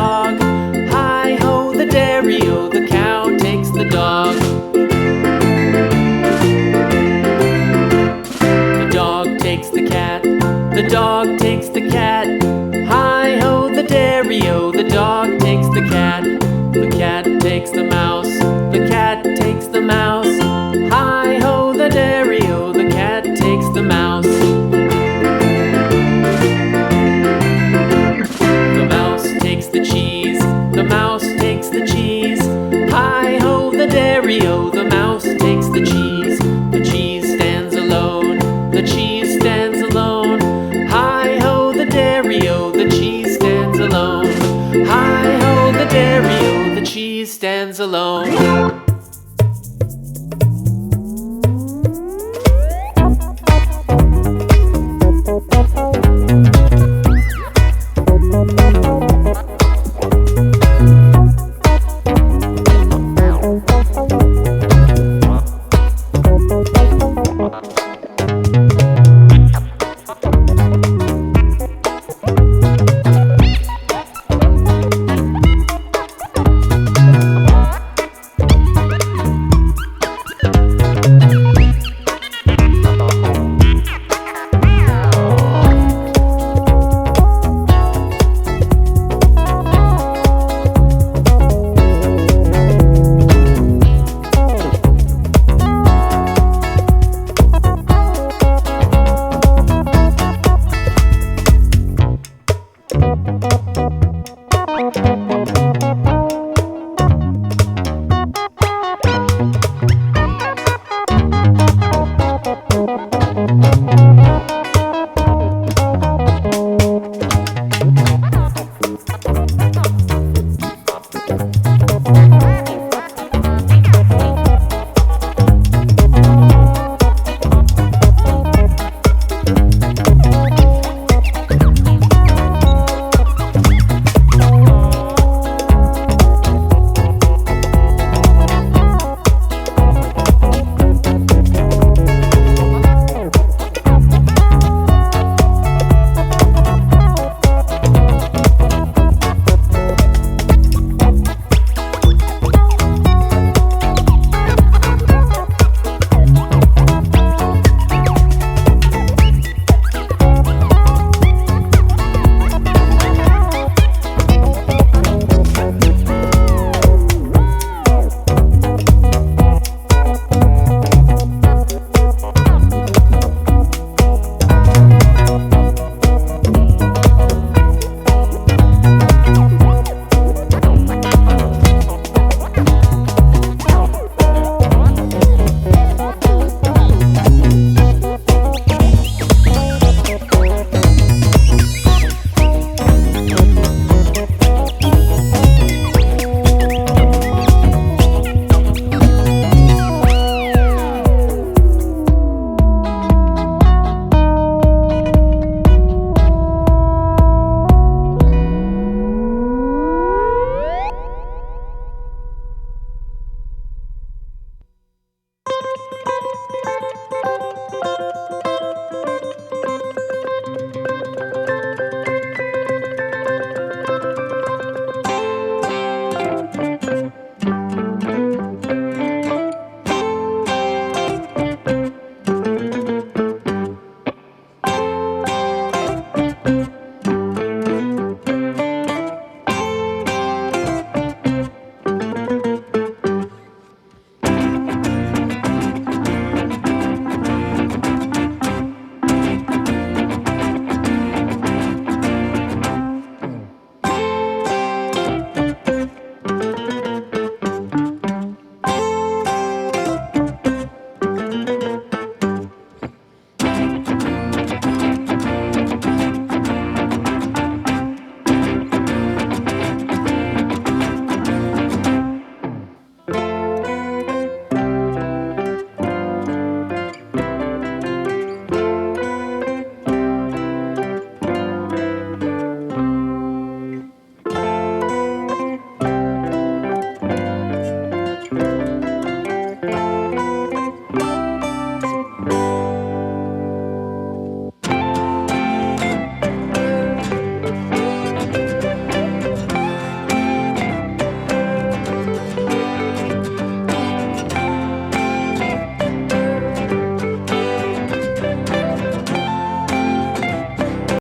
dog. Hi-ho, the dairy-o, the cow takes the dog. The dog takes the cat, the dog takes the cat. Hi-ho, the dairy-o, the dog takes the cat. The cat takes the mouse, the cat takes the mouse. Hi-ho, the dairy-o, the cat takes the mouse. The mouse takes the cheese, the mouse takes the cheese. Hi-ho, the dairy-o, the mouse takes the cheese. The cheese stands alone, the cheese stands alone. Hi-ho, the dairy-o, the cheese stands alone. Hi-ho, the dairy-o, the cheese stands alone. Thank you.